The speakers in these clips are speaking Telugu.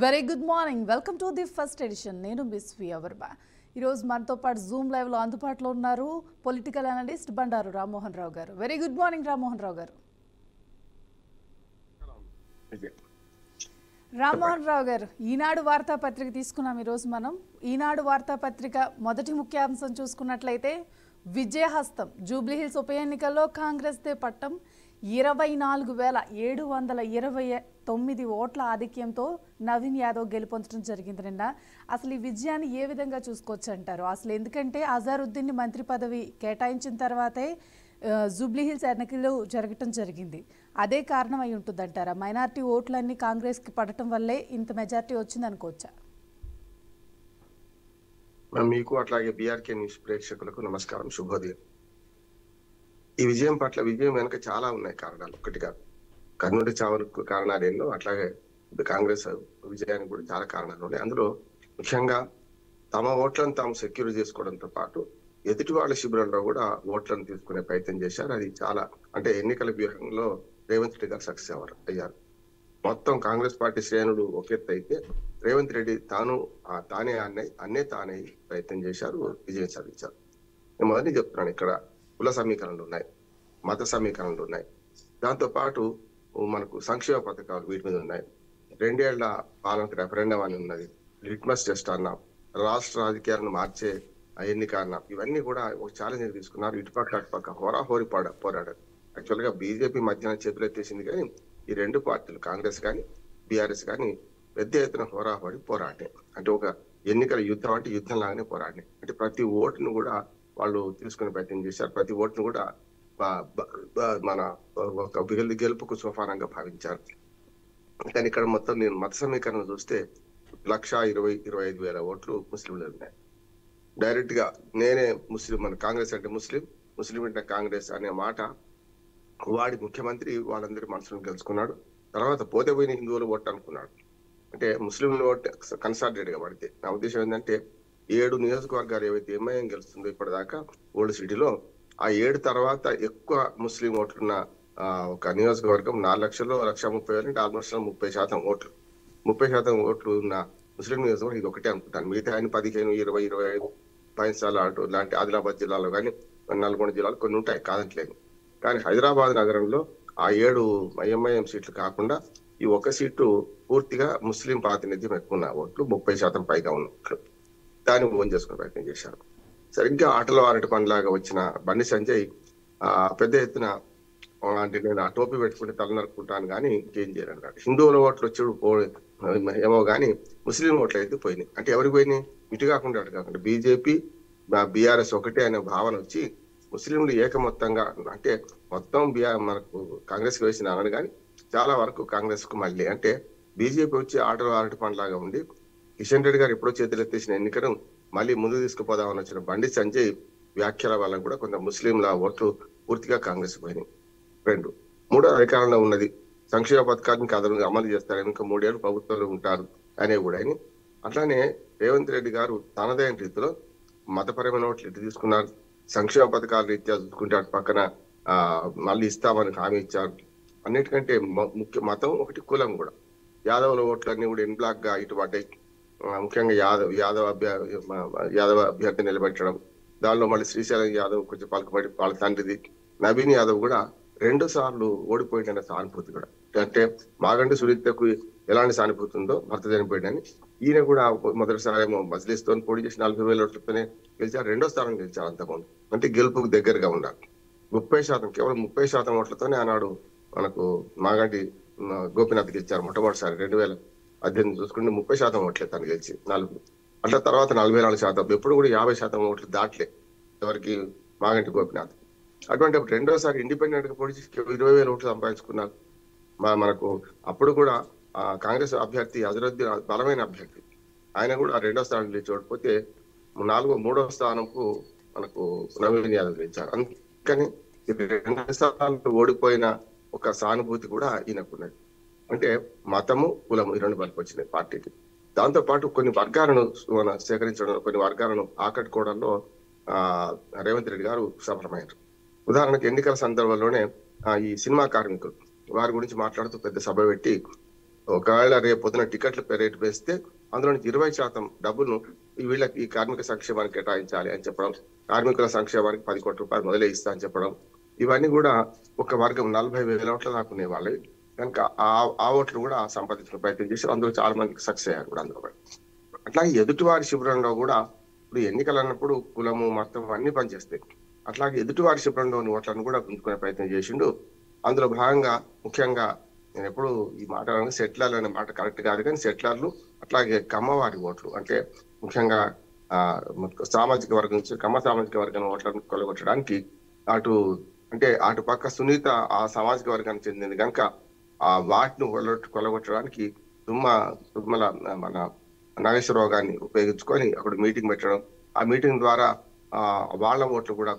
Very good morning. Welcome to the first edition. నేను మిస్ వివర్బా. ఈరోజు మనతో పాటు జూమ్ లైవ్లో అందుబాటులో ఉన్నారు పొలిటికల్ అనలిస్ట్ బండారు రామ్మోహన్ రావు గారు. Very good morning Rammohan Rao గారు. రామ్మోహన్ రావు గారు, ఈనాడు వార్తాపత్రిక తీసుకున్నాం ఈరోజు మనం. ఈనాడు వార్తాపత్రిక మొదటి ముఖ్యాంశం చూసుకున్నట్లయితే విజయహస్తం, జూబ్లీహిల్స్ ఉప ఎన్నికల్లో కాంగ్రెస్దే పట్టం, 24,729 ఓట్ల ఆధిక్యంతో నవీన్ యాదవ్ గెలుపొందడం జరిగింది నిన్న. అసలు ఈ విజయాన్ని ఏ విధంగా చూసుకోవచ్చు అంటారు? అసలు ఎందుకంటే అజారుద్దీన్ని మంత్రి పదవి కేటాయించిన తర్వాతే జూబ్లీహిల్స్ ఎన్నికలు జరగటం జరిగింది. అదే కారణం అయి ఉంటుందంటారా? మైనార్టీ ఓట్లన్నీ కాంగ్రెస్కి పడటం వల్లే ఇంత మెజార్టీ వచ్చింది అనుకోవచ్చా? మీకు అట్లాగే బీఆర్కే న్యూస్ ప్రేక్షకులకు నమస్కారం, శుభోదయం. ఈ విజయం వెనుక చాలా ఉన్నాయి కారణాలు. ఒకటిగా కర్నూలు చావులకు కారణాలు ఎన్నో, అట్లాగే కాంగ్రెస్ విజయానికి కూడా చాలా కారణాలు ఉన్నాయి. అందులో ముఖ్యంగా తమ ఓట్లను తాము సెక్యూర్ చేసుకోవడంతో పాటు ఎదుటి వాళ్ళ శిబిరంలో కూడా ఓట్లను తీసుకునే ప్రయత్నం చేశారు. అది చాలా అంటే ఎన్నికల వ్యూహంలో రేవంత్ రెడ్డి గారు సక్సెస్ అయ్యారు. మొత్తం కాంగ్రెస్ పార్టీ శ్రేణులు ఒక ఎత్తు అయితే రేవంత్ రెడ్డి తానే ప్రయత్నం చేశారు, విజయం సాధించారు. నేను మొదటి చెప్తున్నాను, ఇక్కడ కుల సమీకరణలు ఉన్నాయి, మత సమీకరణలు ఉన్నాయి, దాంతో పాటు మనకు సంక్షేమ పథకాలు వీటి మీద ఉన్నాయి, 2 ఏళ్ల పాలనకు రెఫరెండం అని ఉన్నది, లిట్మస్ టెస్ట్ అన్నాం, రాష్ట్ర రాజకీయాలను మార్చే ఎన్నిక అన్నాం. ఇవన్నీ కూడా ఒక ఛాలెంజ్ తీసుకున్నారు. ఇటుపక్క అటుపక్క హోరాహోరి పోరాడారు. యాక్చువల్ గా బీజేపీ మధ్యాహ్నం చేతులు ఎత్తేసింది, కానీ ఈ రెండు పార్టీలు కాంగ్రెస్ కానీ బీఆర్ఎస్ కానీ పెద్ద ఎత్తున హోరాహోరి పోరాడే, అంటే ఒక ఎన్నికల యుద్ధం అంటే యుద్ధం లాగానే పోరాడి, అంటే ప్రతి ఓటును కూడా వాళ్ళు తీసుకునే ప్రయత్నం చేశారు. ప్రతి ఓటును కూడా మన ఒక గెలుపుకు సోపానంగా భావించారు. కానీ ఇక్కడ మొత్తం నేను మత సమీకరణ చూస్తే 1,20,25,000 ఓట్లు ముస్లింలు ఉన్నాయి. డైరెక్ట్ గా నేనే ముస్లిం, మన కాంగ్రెస్ అంటే ముస్లిం అంటే కాంగ్రెస్ అనే మాట వాడి ముఖ్యమంత్రి వాళ్ళందరి మనసులను గెలుచుకున్నాడు. తర్వాత పోతే పోయిన హిందువులు ఓటు అనుకున్నాడు. అంటే ముస్లింలు ఓటు కన్సాలిడేట్ గా పడితే నా ఉద్దేశం ఏంటంటే 7 నియోజకవర్గాలు ఏవైతే ఎంఐఎం గెలుస్తుందో ఇప్పటిదాకా ఓల్డ్ సిటీలో, ఆ 7 తర్వాత ఎక్కువ ముస్లిం ఓట్లున్న ఒక నియోజకవర్గం 4,30,30,000 అంటే ఆల్మోస్ట్ 30% ఓట్లు. 30% ఓట్లు ఉన్న ముస్లిం నియోజకవర్గం ఇది ఒకటే అనుకుంటాను. మిగతా ఆయన 15, 20, 25 పైసలు అటు లాంటి ఆదిలాబాద్ జిల్లాలో కానీ నల్గొండ జిల్లాలో కొన్ని ఉంటాయి, కాదంటలేదు. కానీ హైదరాబాద్ నగరంలో ఆ 7 ఎంఐఎం సీట్లు కాకుండా ఈ ఒక సీటు పూర్తిగా ముస్లిం ప్రాతినిధ్యం ఎక్కువ ఉన్న ఓట్లు, 30% పైగా ఉన్న ఓట్లు, దాన్ని ఓన్ చేసుకునే ప్రయత్నం చేశారు. సరిగ్గా ఆటలో ఆరటి పనిలాగా వచ్చిన బండి సంజయ్ పెద్ద ఎత్తున అంటే నేను ఆ టోపీ పెట్టుకుంటే తల నరుకుంటాను కానీ ఇంకేం చేయాలన్నాడు. హిందువుల ఓట్లు వచ్చి ఏమో కానీ ముస్లిం ఓట్లు అయితే పోయినాయి. అంటే ఎవరికి పోయినాయి? ఇటు కాకుండా అటు కాకుండా బీజేపీ బీఆర్ఎస్ ఒకటే అనే భావన వచ్చి ముస్లింలు ఏకమొత్తంగా, అంటే మొత్తం మనకు కాంగ్రెస్ కి వేసిన అనడు కానీ చాలా వరకు కాంగ్రెస్ కు మళ్ళీ, అంటే బీజేపీ వచ్చి ఆటలో ఆరటి పనిలాగా ఉండి కిషన్ రెడ్డి గారు ఎప్పుడో చేతులు ఎత్తేసిన ఎన్నికను మళ్ళీ ముందు తీసుకుపోదామని వచ్చిన బండి సంజయ్ వ్యాఖ్యల వల్ల కూడా కొంత ముస్లింల ఓట్లు పూర్తిగా కాంగ్రెస్ పోయినాయి. 2, 3 అధికారంలో ఉన్నది, సంక్షేమ పథకాన్ని అమలు చేస్తారు, ఇంకా 3 ఏళ్ళు ప్రభుత్వంలో ఉంటారు అనే కూడా అని. అట్లానే రేవంత్ రెడ్డి గారు తనదైన రీతిలో మతపరమైన ఓట్లు ఇటు తీసుకున్నారు. సంక్షేమ పథకాల రీత్యా చూసుకుంటే అటు పక్కన మళ్ళీ ఇస్తామని హామీ ఇచ్చారు. అన్నిటికంటే ముఖ్య మతం ఒకటి, కులం కూడా. యాదవుల ఓట్లన్నీ కూడా ఎన్ బ్లాక్ గా ఇటు పడ్డాయి. ముఖ్యంగా యాదవ అభ్యర్థి నిలబెట్టడం, దానిలో మళ్ళీ శ్రీశైలం యాదవ్ కొంచెం పలుకుబడి వాళ్ళ తండ్రిది నవీన్ యాదవ్ కూడా 2 సార్లు ఓడిపోయిందనే సానుభూతి కూడా, అంటే మాగంటి సునీతకు ఎలాంటి సానుభూతి ఉందో భర్త చనిపోయిందని, ఈయన కూడా మొదటిసారి ఏమో మజ్లిస్తో పోటీ చేసి 40,000 ఓట్లతోనే గెలిచారు. 2వ స్థానం గెలిచారు అంతకుముందు, అంటే గెలుపుకు దగ్గరగా ఉన్నారు. 30%, కేవలం 30% ఓట్లతోనే ఆనాడు మనకు మాగంటి గోపీనాథ్ గెలిచారు మొట్టమొదటిసారి. 2018 చూసుకుంటే 30% ఓట్లే తను గెలిచి 4. అట్లా తర్వాత 44%, ఎప్పుడు కూడా 50% ఓట్లు దాటలే ఎవరికి, మాగంటి గోపీనాథ్. అటువంటి 2వసారి ఇండిపెండెంట్ గా పోటీ చేసి 20,000 ఓట్లు సంపాదించుకున్నారు. మనకు అప్పుడు కూడా కాంగ్రెస్ అభ్యర్థి అజరుద్దీన్ బలమైన అభ్యర్థి, ఆయన కూడా 2వ స్థానం గెలిచి ఓడిపోతే 3వ స్థానంకు మనకు నవీన్ యాదవ్ గెలిచారు. అందుకని 2 స్థానాలు ఓడిపోయిన ఒక సానుభూతి కూడా ఈయనకున్నది. అంటే మతము కులము ఈ 2 బలికి వచ్చినాయి పార్టీకి. దాంతో పాటు కొన్ని వర్గాలను సేకరించడం, కొన్ని వర్గాలను ఆకట్టుకోవడంలో రేవంత్ రెడ్డి గారు సఫలమయ్యారు. ఉదాహరణకు ఎన్నికల సందర్భంలోనే ఈ సినిమా కార్మికులు వారి గురించి మాట్లాడుతూ పెద్ద సభ పెట్టి ఒకవేళ రేపు పొద్దున టికెట్ల రేటు పెంచితే అందులో నుంచి 20% డబ్బులను వీళ్ళకి ఈ కార్మిక సంక్షేమానికి కేటాయించాలి అని చెప్పడం, కార్మికుల సంక్షేమానికి 10 కోట్ల రూపాయలు మొదలే ఇస్తా అని చెప్పడం, ఇవన్నీ కూడా ఒక వర్గం 40,000 ఓట్ల దాకా ఉన్నాయి వాళ్ళవి. కనుక ఆ ఓట్లు కూడా సంపాదించిన ప్రయత్నం చేసి అందులో చాలా మందికి సక్సెస్ అయ్యారు కూడా అందులో. అట్లాగే ఎదుటివారి శిబిరంలో కూడా ఇప్పుడు ఎన్నికలు అన్నప్పుడు కులము మతం అన్ని పనిచేస్తాయి. అట్లాగే ఎదుటివారి శిబిరంలోని ఓట్లను కూడా గుంజుకునే ప్రయత్నం చేసిండు. అందులో భాగంగా ముఖ్యంగా నేను ఎప్పుడు ఈ మాట సెటిలర్లు అనే మాట కరెక్ట్ కాదు, కానీ సెటిలర్లు అట్లాగే కమ్మవారి ఓట్లు అంటే ముఖ్యంగా సామాజిక వర్గం నుంచి కమ్మ సామాజిక వర్గం ఓట్లను కొలగొట్టడానికి అటు పక్క సునీత ఆ సామాజిక వర్గానికి చెందింది కనుక ఆ వాటిని కొలగొట్టడానికి తుమ్మల మన నాగేశ్వరరావు గారిని ఉపయోగించుకొని అక్కడ మీటింగ్ పెట్టడం, ఆ మీటింగ్ ద్వారా వాళ్ళ ఓట్లు కూడా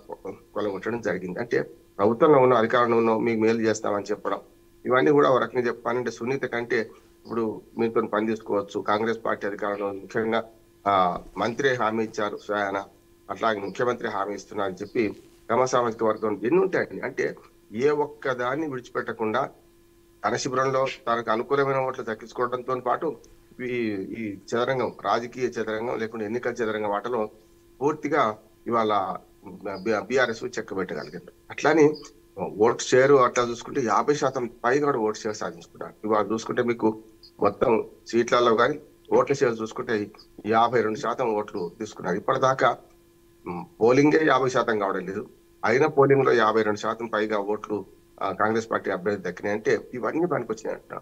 కొలగొట్టడం జరిగింది. అంటే ప్రభుత్వంలో ఉన్న అధికారంలో ఉన్న మీకు మేలు చేస్తామని చెప్పడం, ఇవన్నీ కూడా ఒక రకంగా చెప్పాలంటే సునీత కంటే ఇప్పుడు మీతో పని చేసుకోవచ్చు. కాంగ్రెస్ పార్టీ అధికారంలో ముఖ్యంగా మంత్రి హామీ ఇచ్చారు స్వయాన, అట్లాగే ముఖ్యమంత్రి హామీ ఇస్తున్నారని చెప్పి కమ్మ సామాజిక వర్గం ఎన్ని ఉంటాయండి. అంటే ఏ ఒక్క దాన్ని విడిచిపెట్టకుండా తన శిబిరంలో తనకు అనుకూలమైన ఓట్లు దక్కించుకోవడంతో పాటు ఈ చదరంగం, రాజకీయ చదరంగం లేకుండా ఎన్నికల చదరంగం వాటలో పూర్తిగా ఇవాళ బీఆర్ఎస్ చెక్కబెట్టగలిగింది. అట్లానే ఓట్ షేర్ అట్లా చూసుకుంటే 50% పైగా కూడా ఓట్ షేర్ సాధించుకున్నారు. ఇవాళ చూసుకుంటే మీకు మొత్తం సీట్లలో కానీ ఓట్ల షేర్ చూసుకుంటే 52% ఓట్లు తీసుకున్నారు. ఇప్పటిదాకా పోలింగే 50% కావడం లేదు, అయినా పోలింగ్ లో 52% పైగా ఓట్లు కాంగ్రెస్ పార్టీ అభ్యర్థి దక్కినాయి. అంటే ఇవన్నీ పనికొచ్చినాయి అంట.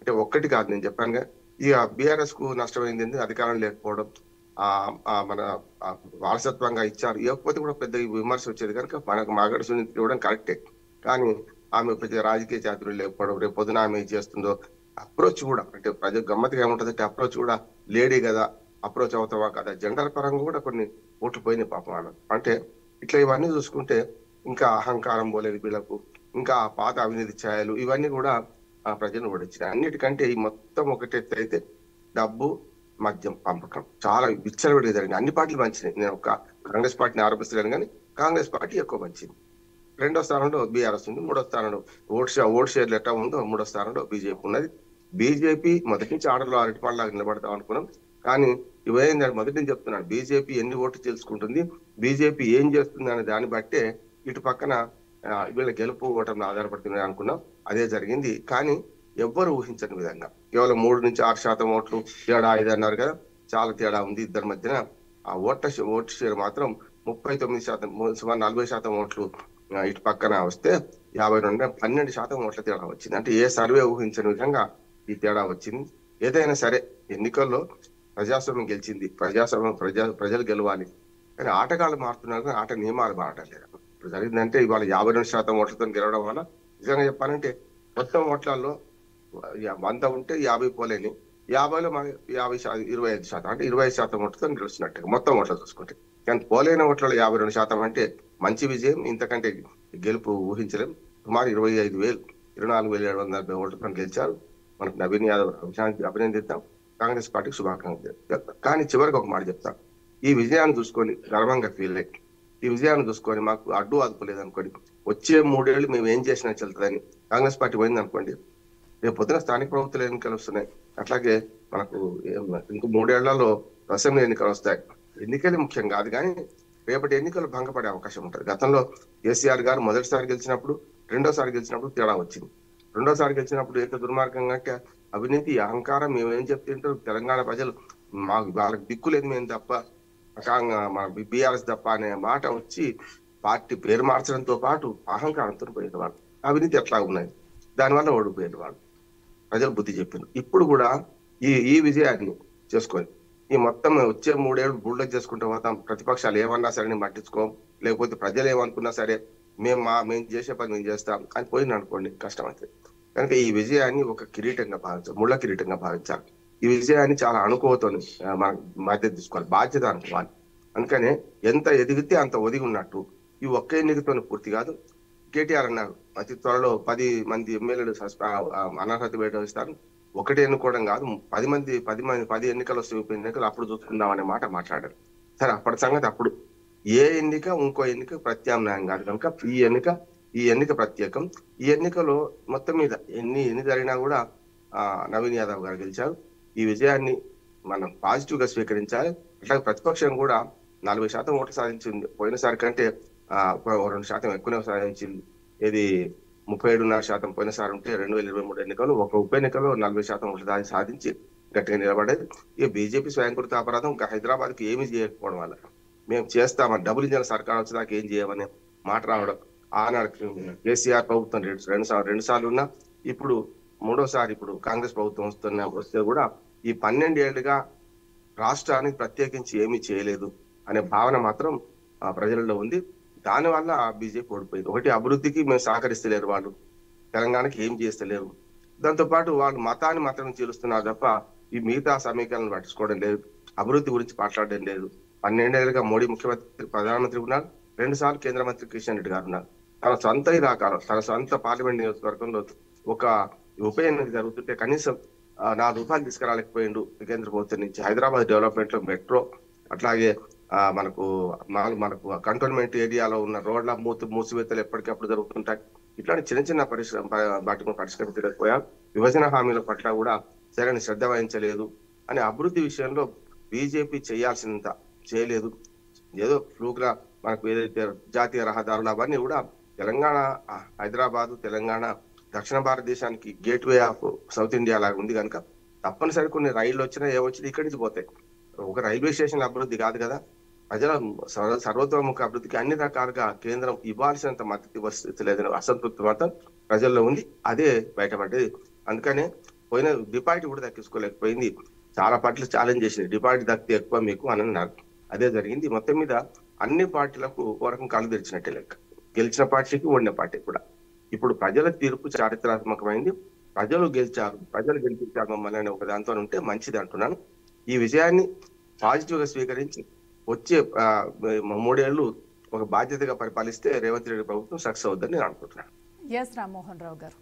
అంటే ఒక్కటి కాదు, నేను చెప్పానుగా ఇక బీఆర్ఎస్ కు నష్టమైంది అధికారం లేకపోవడం, మన వారసత్వంగా ఇచ్చారు ఇవ్వకపోతే కూడా పెద్ద విమర్శ వచ్చేది కనుక మనకు మాగడ సునీతి ఇవ్వడం కరెక్టే. కానీ ఆమె పెద్ద రాజకీయ చాతుర్యం లేకపోవడం, రేపు పొద్దున ఆమె చేస్తుందో అప్రోచ్ కూడా అంటే ప్రజలు గమ్మతిగా ఏముంటదంటే అప్రోచ్ కూడా లేడీ కదా, అప్రోచ్ అవుతావా కదా, జెండర్ పరంగా కూడా కొన్ని ఓట్లు పోయినాయి పాపం ఆమె. అంటే ఇట్లా ఇవన్నీ చూసుకుంటే ఇంకా అహంకారం పోలేదు వీళ్ళకు, ఇంకా పాత అవినీతి ఛాయలు ఇవన్నీ కూడా ప్రజలను ఓడించినాయి. అన్నిటికంటే ఈ మొత్తం ఒకటెత్తి అయితే డబ్బు మద్యం పంపకం చాలా విచ్చలవిడిగా జరిగింది. అన్ని పార్టీలు మంచినాయి, నేను ఒక కాంగ్రెస్ పార్టీని ఆరోపిస్తున్నాను కానీ కాంగ్రెస్ పార్టీ ఎక్కువ మంచిది. 2వ స్థానంలో బీఆర్ఎస్ ఉంది, 3వ స్థానంలో ఓట్ షేర్లు ఎట్లా ఉందో 3వ స్థానంలో బీజేపీ ఉన్నది. బీజేపీ మొదటి నుంచి ఆర్డర్లో అరటిపండ్లాగా నిలబడతాం అనుకున్నాం, కానీ ఇవేందని మొదటి నుంచి చెప్తున్నాను, బీజేపీ ఎన్ని ఓట్లు తెలుసుకుంటుంది, బీజేపీ ఏం చేస్తుంది అనే దాన్ని బట్టే ఇటు పక్కన వీళ్ళ గెలుపు ఓటంలో ఆధారపడుతుంది అనుకున్నాం. అదే జరిగింది. కానీ ఎవ్వరు ఊహించని విధంగా కేవలం 3 నుంచి 6% ఓట్లు తేడా 5 అన్నారు కదా, చాలా తేడా ఉంది ఇద్దరి మధ్యన. ఆ ఓటు షేర్ మాత్రం 39%, సుమారు 40% ఓట్లు ఇటు పక్కన వస్తే 12% ఓట్ల తేడా వచ్చింది. అంటే ఏ సర్వే ఊహించని విధంగా ఈ తేడా వచ్చింది. ఏదైనా సరే ఎన్నికల్లో ప్రజాస్వామ్యం గెలిచింది, ప్రజలు గెలవాలి, కానీ ఆటగాళ్ళు మారుతున్నారు కానీ ఆట నియమాలు మారట్లేదు. ఇప్పుడు జరిగిందంటే ఇవాళ 52% ఓట్లతో గెలవడం వల్ల నిజంగా చెప్పాలంటే మొత్తం ఓట్లలో 100 ఉంటే 50 పోలేని, 50లో 25% అంటే 25% ఓట్లతో గెలుస్తున్నట్టు మొత్తం ఓట్లు చూసుకుంటే. కానీ పోలేని ఓట్లలో 52% అంటే మంచి విజయం, ఇంతకంటే గెలుపు ఊహించలేం. సుమారు 25,000 24,740 ఓట్లతో గెలిచారు. మనకు నవీన్ యాదవ్ అభినందిద్దాం, కాంగ్రెస్ పార్టీకి శుభాకాంక్షలు చెప్తాం. కానీ చివరికి ఒక మాట చెప్తాం, ఈ విజయాన్ని చూసుకొని గర్వంగా ఫీల్ అయ్యి, ఈ విజయాన్ని చూసుకొని మాకు అడ్డు అదుపులేదు అనుకోండి, వచ్చే 3 ఏళ్ళు మేము ఏం చేసినా చెల్తుందని కాంగ్రెస్ పార్టీ పోయింది అనుకోండి, రేపు పొద్దున స్థానిక ప్రభుత్వాలు ఎన్నికలు వస్తున్నాయి, అట్లాగే మనకు ఇంకో 3 ఏళ్లలో అసెంబ్లీ ఎన్నికలు వస్తాయి. ఎన్నికలు ముఖ్యం కాదు కానీ రేపటి ఎన్నికలు భంగపడే అవకాశం ఉంటుంది. గతంలో కేసీఆర్ గారు మొదటిసారి గెలిచినప్పుడు, 2వసారి గెలిచినప్పుడు తేడా వచ్చింది. 2వసారి గెలిచినప్పుడు ఏక దుర్మార్గంగా అంటే అవినీతి, అహంకారం, మేమేం చెప్తుంటారు తెలంగాణ ప్రజలు వాళ్ళకి దిక్కులేదు మేము తప్ప, మన బీఆర్ఎస్ తప్ప అనే మాట వచ్చి పార్టీ పేరు మార్చడంతో పాటు అహంకారంతో పోయిన వాళ్ళు, అవినీతి ఎట్లా ఉన్నాయి, దానివల్ల ఓడిపోయిన వాళ్ళు ప్రజలు బుద్ధి చెప్పింది. ఇప్పుడు కూడా ఈ విజయాన్ని చేసుకొని ఈ మొత్తం వచ్చే 3 ఏళ్ళు బుల్డోజ్ చేసుకుంటూ పోతాం, ప్రతిపక్షాలు ఏమన్నా సరే పట్టించుకోం, లేకపోతే ప్రజలు ఏమనుకున్నా సరే మేము చేసే పని మేము చేస్తాం అని పోయింది అనుకోండి, కష్టం అవుతుంది. కనుక ఈ విజయాన్ని ఒక కిరీటంగా భావించాలి, ముళ్ళ కిరీటంగా భావించాలి. ఈ విజయాన్ని చాలా అనుకోవతో మనం బాధ్యత తీసుకోవాలి, బాధ్యత అనుకోవాలి. అందుకనే ఎంత ఎదిగితే అంత ఒదిగి ఉన్నట్టు ఈ ఒక్క ఎన్నికతో పూర్తి కాదు. కేటీఆర్ అన్నారు అతి త్వరలో 10 మంది ఎమ్మెల్యేలు అనర్హత వేయడం ఇస్తారు, ఒకటి ఎన్నుకోవడం కాదు, 10 ఎన్నికలు వస్తే ఎన్నికలు అప్పుడు చూసుకుందాం అనే మాట మాట్లాడారు. సరే అప్పటి సంగతి అప్పుడు, ఏ ఎన్నిక ఇంకో ఎన్నిక ప్రత్యామ్నాయం కాదు కనుక ఈ ఎన్నిక ప్రత్యేకం. ఈ ఎన్నికలో మొత్తం మీద ఎన్ని జరిగినా కూడా నవీన్ యాదవ్ గారు గెలిచారు. ఈ విజయాన్ని మనం పాజిటివ్ గా స్వీకరించాలి. అట్లాగే ప్రతిపక్షం కూడా 40% ఓట్లు సాధించింది. పోయినసారి కంటే ఒక 2% ఎక్కువనే సాధించింది. ఇది 37.5% పోయినసారి ఉంటే 2023 ఎన్నికలు ఒక ఉప ఎన్నికల్లో 40% ఓట్లు సాధించి గట్టిగా నిలబడేది. ఇక బీజేపీ స్వయంకృత అపరాధం హైదరాబాద్ కి ఏమీ చేయకపోవడం వల్ల మేము చేస్తామని డబుల్ ఇంజన్ సర్కార్ వచ్చేదాకా ఏం చేయమని మాట రావడం. ఆనాడు కేసీఆర్ ప్రభుత్వం రెండు సార్లు ఉన్నా ఇప్పుడు మూడోసారి ఇప్పుడు కాంగ్రెస్ ప్రభుత్వం వస్తే కూడా ఈ 12 ఏళ్లుగా రాష్ట్రానికి ప్రత్యేకించి ఏమీ చేయలేదు అనే భావన మాత్రం ప్రజలలో ఉంది. దానివల్ల బీజేపీ ఓడిపోయింది. ఒకటి అభివృద్ధికి మేము సహకరిస్తలేరు, వాళ్ళు తెలంగాణకి ఏం చేస్తలేరు. దాంతో పాటు వాళ్ళు మతాన్ని మాత్రం చీలుస్తున్నారు తప్ప ఈ మిగతా సమీకరణలు పట్టించుకోవడం లేదు, అభివృద్ధి గురించి మాట్లాడడం లేదు. 12 ఏళ్ళుగా మోడీ ముఖ్యమంత్రి ప్రధానమంత్రి ఉన్నారు, 2 సార్లు కేంద్ర మంత్రి కిషన్ రెడ్డి గారు ఉన్నారు. తన సొంత ఇలాకాలో తన సొంత పార్లమెంట్ నియోజకవర్గంలో ఒక ఉప ఎన్నిక జరుగుతుంటే కనీసం 4 రూపాయలు తీసుకురాలేకపోయిండు కేంద్ర ప్రభుత్వం నుంచి. హైదరాబాద్ డెవలప్మెంట్ లో మెట్రో, అట్లాగే మనకు కంటోన్మెంట్ ఏరియాలో ఉన్న రోడ్ల మూసివేతలు ఎప్పటికప్పుడు జరుగుతుంటాయి. ఇట్లాంటి చిన్న చిన్న వాటిని పరిష్కరించలేకపోయారు. విభజన హామీల పట్ల కూడా సరైన శ్రద్ధ వహించలేదు అని అభివృద్ధి విషయంలో బీజేపీ చేయాల్సినంత చేయలేదు. ఏదో ఫ్లూగా మనకు ఏదైతే జాతీయ రహదారులు అవన్నీ కూడా తెలంగాణ, హైదరాబాద్, తెలంగాణ దక్షిణ భారతదేశానికి gate way of south India లాగా ఉంది కనుక తప్పనిసరి కొన్ని రైళ్లు వచ్చినా ఏవచ్చినా ఇక్కడి నుంచి పోతాయి. ఒక రైల్వే స్టేషన్ అభివృద్ధి కాదు కదా, ప్రజల సర్వతోముఖ అభివృద్ధికి అన్ని రకాలుగా కేంద్రం ఇవ్వాల్సినంత మద్దతు పరిస్థితి లేదని అసంతృప్తి మాత్రం ప్రజల్లో ఉంది. అదే బయటపడ్డది. అందుకనే పోయిన డిపాజిట్ కూడా దక్కించుకోలేకపోయింది. చాలా పార్టీలు ఛాలెంజ్ చేసింది, డిపాజిట్ దక్కితే ఎక్కువ మీకు అని అన్నారు. అదే జరిగింది. మొత్తం మీద అన్ని పార్టీలకు ఓ రకం కళ్ళు తెరిచినట్టే లెక్క, గెలిచిన పార్టీకి ఓడిన పార్టీ కూడా. ఇప్పుడు ప్రజల తీర్పు చారిత్రాత్మకమైంది. ప్రజలు గెలిచారు, ప్రజలు గెలిపించారు మమ్మల్ని అని ఒక దాంతో ఉంటే మంచిది అంటున్నాను. ఈ విజయాన్ని పాజిటివ్ గా స్వీకరించి వచ్చే 3 ఏళ్లు ఒక బాధ్యతగా పరిపాలిస్తే రేవంత్ రెడ్డి ప్రభుత్వం సక్సెస్ అవుతుందని నేను అనుకుంటున్నాను. ఎస్ రామ్మోహన్ రావు గారు,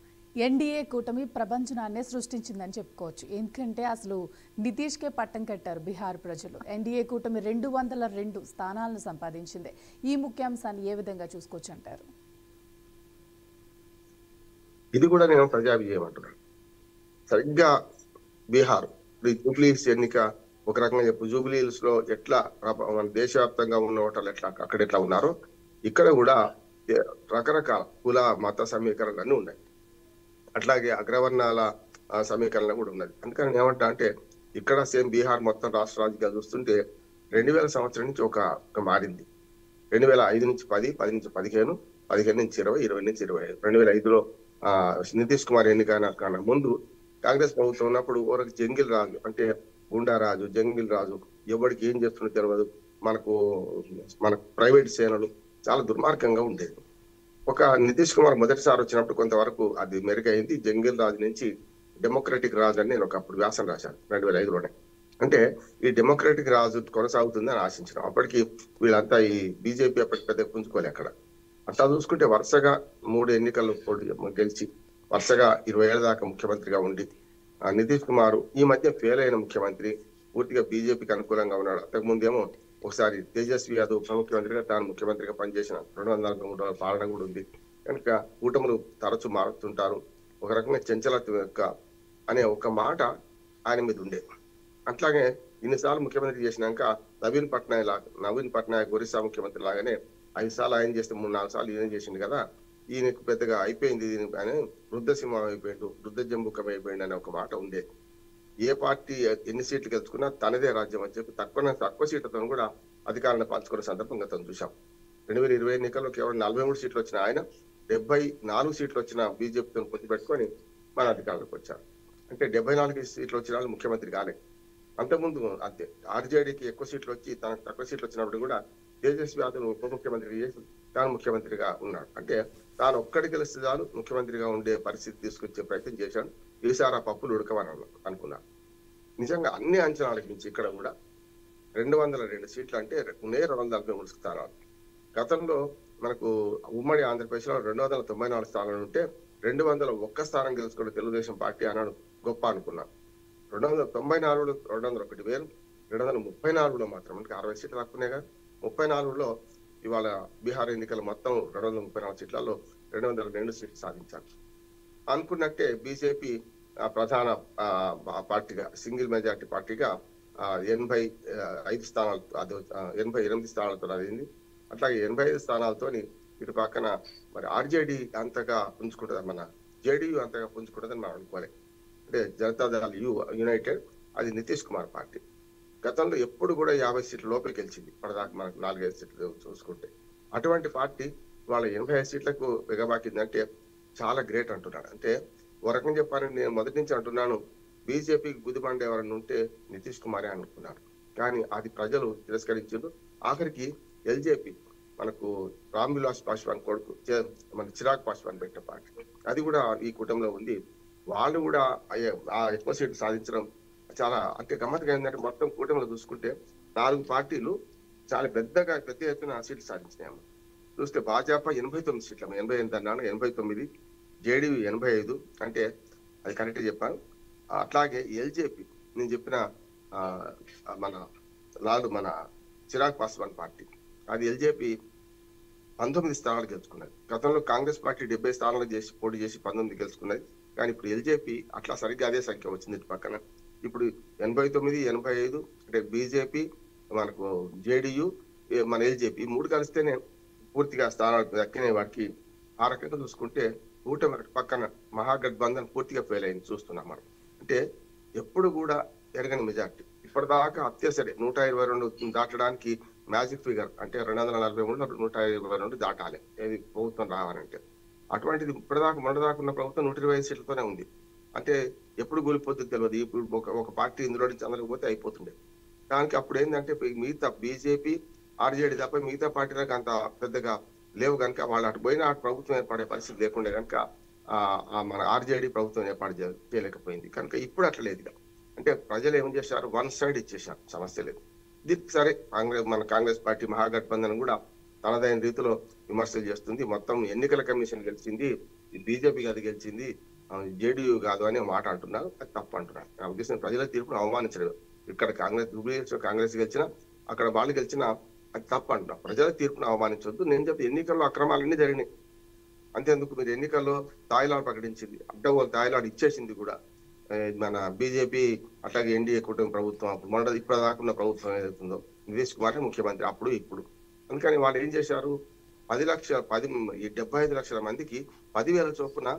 ఎన్డీఏ కూటమి ప్రపంచనాన్ని సృష్టించిందని చెప్పుకోవచ్చు. ఎందుకంటే అసలు నితీష్కే పట్టం కట్టారు బీహార్ ప్రజలు. ఎన్డీఏ కూటమి 202 స్థానాలను సంపాదించింది. ఈ ముఖ్యాంశాన్ని ఏ విధంగా చూసుకోవచ్చు అంటారు? ఇది కూడా నేను ప్రజా విజయం అంటున్నాను. సరిగ్గా బీహార్ జూబ్లీహిల్స్ ఎన్నిక ఒక రకంగా చెప్పు, జూబ్లీహిల్స్ లో ఎట్లా మన దేశవ్యాప్తంగా ఉన్న ఓటర్లు అక్కడ ఎట్లా ఉన్నారో ఇక్కడ కూడా రకరకాల కుల మత సమీకరణలు అన్నీ ఉన్నాయి. అట్లాగే అగ్రవర్ణాల సమీకరణ కూడా ఉన్నది. అందుకని ఏమంటా అంటే ఇక్కడ సేమ్ బీహార్ మొత్తం రాష్ట్ర రాజకీయాలు చూస్తుంటే 2000 సంవత్సరం నుంచి ఒక మారింది. 2005 నుంచి 10, 10 నుంచి 15, 15 నుంచి 20, 20 నుంచి 25. 2005లో నితీష్ కుమార్ ఎన్నికైన కన్నా ముందు కాంగ్రెస్ ప్రభుత్వం ఉన్నప్పుడు ఊరికి జంగిల్ రాజు అంటే గుండారాజు, జంగిల్ రాజు, ఎవరికి ఏం చేస్తున్నో తెలియదు, మనకు ప్రైవేట్ సేనలు చాలా దుర్మార్గంగా ఉండేది. ఒక నితీష్ కుమార్ మొదటిసారి వచ్చినప్పుడు కొంతవరకు అది మెరుగైంది. జంగిల్ రాజు నుంచి డెమోక్రటిక్ రాజు అని నేను ఒకప్పుడు వ్యాసం రాశాను 2005లోనే. అంటే ఈ డెమోక్రటిక్ రాజు కొనసాగుతుందని ఆశించినాం. అప్పటికి వీళ్ళంతా ఈ బీజేపీ అప్పటికి పెద్ద పుంజుకోలే అక్కడ. అట్లా చూసుకుంటే వరుసగా 3 ఎన్నికలు గెలిచి వరుసగా 20 ఏళ్ల దాకా ముఖ్యమంత్రిగా ఉండి నితీష్ కుమార్ ఈ మధ్య ఫెయిల్ అయిన ముఖ్యమంత్రి, పూర్తిగా బీజేపీకి అనుకూలంగా ఉన్నాడు. అంతకుముందేమో ఒకసారి తేజస్వి యాదవ్ ఉప ముఖ్యమంత్రిగా తాను ముఖ్యమంత్రిగా పనిచేసిన 243 రోజుల పాలన కూడా ఉంది కనుక కూటములు తరచు మారుతుంటారు. ఒక రకంగా చంచలత్వం యొక్క అనే ఒక మాట ఆయన మీద ఉండే. అట్లాగే ఇన్నిసార్లు ముఖ్యమంత్రి చేసినాక నవీన్ పట్నాయక్ ఒరిస్సా ముఖ్యమంత్రి లాగానే 5 సార్లు ఆయన చేస్తే 3-4 సార్లు ఈయన చేసింది కదా, ఈయనకు పెద్దగా అయిపోయింది అని వృద్ధ సింహం అయిపోయిండు, వృద్ధ జంబుకం అయిపోయింది అనే ఒక మాట ఉండే. ఏ పార్టీ ఎన్ని సీట్లు గెలుచుకున్నా తనదే రాజ్యం అని చెప్పి తక్కువ సీట్లతో కూడా అధికారాన్ని పంచుకునే సందర్భం గతం చూసాం. 2020 ఎన్నికల్లో కేవలం 43 సీట్లు వచ్చిన ఆయన 74 సీట్లు వచ్చిన బీజేపీతో పొత్తు పెట్టుకొని మన అధికారంలోకి వచ్చారు. అంటే 74 సీట్లు వచ్చిన వాళ్ళు ముఖ్యమంత్రి కాలే. అంతకుముందు అంతే, ఆర్జేడీకి ఎక్కువ సీట్లు వచ్చి తనకు తక్కువ సీట్లు వచ్చినప్పుడు కూడా తేజస్వి యాదవ్ ఉప ముఖ్యమంత్రి చేసి తాను ముఖ్యమంత్రిగా ఉన్నాడు. అంటే తాను ఒక్కడి గెలిస్తే చాలు ముఖ్యమంత్రిగా ఉండే పరిస్థితి తీసుకొచ్చే ప్రయత్నం చేశాడు. ఈసారి ఆ పప్పులు ఉడకమని అనుకున్నాను. నిజంగా అన్ని అంచనాలకు మించి ఇక్కడ కూడా 202 సీట్లు అంటే 243 స్థానాలు. గతంలో మనకు ఉమ్మడి ఆంధ్రప్రదేశ్ లో 294 స్థానాలు ఉంటే 201 స్థానం గెలుచుకున్న తెలుగుదేశం పార్టీ అన్నాడు గొప్ప అనుకున్నాను. 294లో 201 వేలు, 234లో మాత్రం అంటే 60 సీట్లు రాకునేగా 34లో ఇవాళ బీహార్ ఎన్నికల మొత్తం 234 సీట్లలో 202 సీట్లు సాధించారు. అనుకున్నట్టే బీజేపీ ప్రధాన పార్టీగా సింగిల్ మెజార్టీ పార్టీగా 85 స్థానాలు, అది 88 స్థానాలతో అయింది. అట్లాగే 85 స్థానాలతోని ఇటు పక్కన మరి ఆర్జేడీ అంతగా పుంజుకుంటుంది, మన జేడీయూ అంతగా పుంజుకుంటుందని మనం అనుకోవాలి. అంటే జనతాదళ్ యునైటెడ్ అది నితీష్ కుమార్ పార్టీ గతంలో ఎప్పుడు కూడా 50 సీట్ల లోపలికి గెలిచింది. ఇప్పటిదాకా మనకు 4-5 సీట్లు చూసుకుంటే. అటువంటి పార్టీ వాళ్ళ 85 సీట్లకు ఎగబాకిందంటే చాలా గ్రేట్ అంటున్నాడు. అంటే ఒక రకంగా చెప్పాలని నేను మొదటి నుంచి అంటున్నాను, బీజేపీకి గుదిబండ ఎవరన్నా ఉంటే నితీష్ కుమారే అనుకున్నాను. కానీ అది ప్రజలు తిరస్కరించారు. ఆఖరికి ఎల్జేపీ మనకు రామ్ విలాస్ పాస్వాన్ కొడుకు మన చిరాగ్ పాస్వాన్ పెట్టిన పార్టీ అది కూడా ఈ కూటమిలో ఉంది. వాళ్ళు కూడా ఆ ఎక్కువ సీట్లు సాధించడం చాలా అంటే గమ్మత్తుగా ఏంటంటే మొత్తం కూటమిలో చూసుకుంటే 4 పార్టీలు చాలా పెద్ద ఎత్తున సీట్లు సాధించినాయి. చూస్తే భాజపా 89 సీట్ల, 88 అన్నాను, 89, జేడీయూ 85, అంటే అది కరెక్ట్ చెప్పాను. అట్లాగే ఎల్జేపీ నేను చెప్పిన మన చిరాగ్ పాస్వాన్ పార్టీ అది ఎల్జేపీ 19 స్థానాలు గెలుచుకున్నది. గతంలో కాంగ్రెస్ పార్టీ 70 స్థానాలు పోటీ చేసి 19 గెలుచుకున్నది. కానీ ఇప్పుడు ఎల్జేపీ అట్లా సరిగ్గా అదే సంఖ్య వచ్చింది ఇటు పక్కన. ఇప్పుడు 89, 85 అంటే బీజేపీ, మనకు జేడీయూ, మన ఎల్జేపీ 3 కలిస్తేనే పూర్తిగా స్థానాలు దక్కినాయి వాటికి. ఆ రకంగా చూసుకుంటే కూటమి పక్కన మహాగఠబంధన్ పూర్తిగా ఫెయిల్ అయింది చూస్తున్నాం మనం. అంటే ఎప్పుడు కూడా ఎరగని మెజార్టీ ఇప్పటిదాకా అత్యవసరి 122 దాటడానికి మ్యాజిక్ ఫిగర్ అంటే 243, 122 దాటాలి ఏది ప్రభుత్వం రావాలంటే. అటువంటిది ఇప్పటిదాకా మొన్నదాకా ఉన్న ప్రభుత్వం 125 సీట్లతోనే ఉంది. అంటే ఎప్పుడు కూలిపోతుందో తెలియదు. ఇప్పుడు ఒక పార్టీ ఇందులో నుంచి అందకపోతే అయిపోతుండే. దానికి అప్పుడు ఏంటంటే మిగతా బీజేపీ, ఆర్జేడీ తప్ప మిగతా పార్టీలకు అంత పెద్దగా లేవు కనుక వాళ్ళు అటు పోయినా అటు ప్రభుత్వం ఏర్పడే పరిస్థితి లేకుండే కనుక మన ఆర్జేడీ ప్రభుత్వం ఏర్పాటు చేయలేకపోయింది. కనుక ఇప్పుడు అట్లా లేదు. అంటే ప్రజలు ఏం చేశారు, వన్ సైడ్ ఇచ్చేశారు, సమస్య లేదు. దీనికి సరే మన కాంగ్రెస్ పార్టీ మహాగఠబంధన్ కూడా తనదైన రీతిలో విమర్శలు చేస్తుంది. మొత్తం ఎన్నికల కమిషన్ గెలిచింది, బీజేపీ అది గెలిచింది, జేడీయూ కాదు అని మాట అంటున్నారు. అది తప్పు అంటున్నారు. నా ఉద్దేశం ప్రజల తీర్పును అవమానించలేదు. ఇక్కడ కాంగ్రెస్ గెలిచినా అక్కడ వాళ్ళు గెలిచినా అది తప్పు అంటున్నారు. ప్రజల తీర్పును అవమానించొద్దు. నేను చెప్పి ఎన్నికల్లో అక్రమాలన్నీ జరిగినాయి. అంతేందుకు మీరు ఎన్నికల్లో తాయిలాడు ప్రకటించింది, అడ్డగోలు తాయిలాడు ఇచ్చేసింది కూడా మన బీజేపీ, అట్లాగే ఎన్డీఏ కూటమి ప్రభుత్వం. ఇప్పుడు దాకున్న ప్రభుత్వం ఏదైతుందో నితీష్ కుమార్ ముఖ్యమంత్రి అప్పుడు ఇప్పుడు. అందుకని వాళ్ళు ఏం చేశారు, 75 లక్షల మందికి 10,000 చొప్పున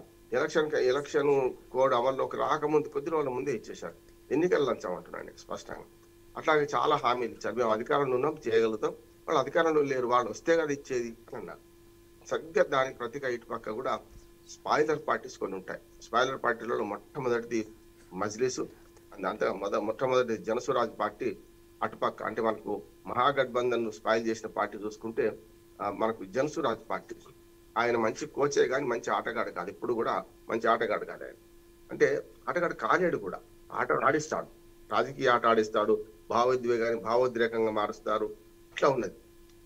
ఎలక్షన్ కోడ్ అమల్లోకి రాకముందు కొద్ది రోజుల ముందే ఇచ్చేశారు. ఎన్నికలు లంచం అంటున్నాను స్పష్టంగా. అట్లాగే చాలా హామీలు ఇచ్చారు, మేము అధికారంలో ఉన్నాం చేయగలుగుతాం, వాళ్ళు అధికారంలో లేరు, వాళ్ళు వస్తే కదా ఇచ్చేది అని అన్నారు. సరిగ్గా దానికి ప్రతిగా ఇటు పక్క కూడా స్పాయిలర్ పార్టీస్ కొన్ని ఉంటాయి. స్పాయిలర్ పార్టీలలో మొట్టమొదటిది మజ్లిస్, మొట్టమొదటి జనసురాజ్ పార్టీ. అటుపక్క అంటే మనకు మహాగఠబంధన్ స్పాయిల్ చేసిన పార్టీ చూసుకుంటే మనకు జనసురాజ్ పార్టీ. ఆయన మంచి కోచే కానీ మంచి ఆటగాడు కాదు, ఇప్పుడు కూడా మంచి ఆటగాడు కాదు ఆయన. అంటే ఆటగాడు కాలేడు కూడా, ఆట ఆడిస్తాడు, రాజకీయ ఆట ఆడిస్తాడు, భావోద్రేకంగా మారుస్తారు, అట్లా ఉన్నది.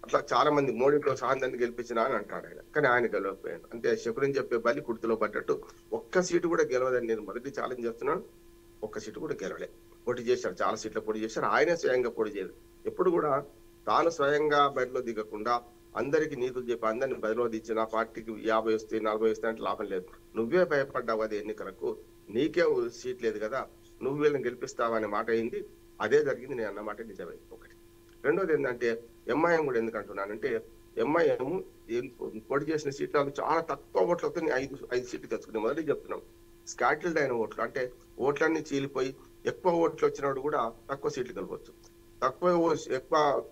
అట్లా చాలా మంది మోడీతో సహాయాన్ని గెలిపించినా అని అంటాడు ఆయన, కానీ ఆయన గెలవకపోయాడు. అంటే శకుని చెప్పే బలి కుర్తిలో పడ్డట్టు ఒక్క సీటు కూడా గెలవదని నేను మొదటి ఛాలెంజ్ చేస్తున్నాను. ఒక్క సీటు కూడా గెలవలే. పోటీ చేశారు, చాలా సీట్లు పోటీ చేశారు, ఆయనే స్వయంగా పోటీ చేయలేదు. ఎప్పుడు కూడా తాను స్వయంగా బయటలో దిగకుండా అందరికి నీతులు చెప్పి అందరిని బదిలో దిచ్చిన పార్టీకి 50 వస్తే 40 వస్తే అంటే లాభం లేదు. నువ్వే భయపడ్డావు అది ఎన్నికలకు, నీకే సీట్ లేదు కదా, నువ్వు వీళ్ళని గెలిపిస్తావా అనే మాట అయింది. అదే జరిగింది, నేను అన్నమాట నిజమైంది ఒకటి. రెండోది ఏంటంటే ఎంఐఎం కూడా ఎందుకు అంటున్నానంటే, ఎంఐఎం పోటీ చేసిన సీట్లలో చాలా తక్కువ ఓట్లతో 5 సీట్లు తెచ్చుకుని మొదటి చెప్తున్నాం. స్కాటిల్డ్ అయిన ఓట్లు అంటే ఓట్లన్నీ చీలిపోయి ఎక్కువ ఓట్లు వచ్చినప్పుడు కూడా తక్కువ సీట్లు గెలవచ్చు,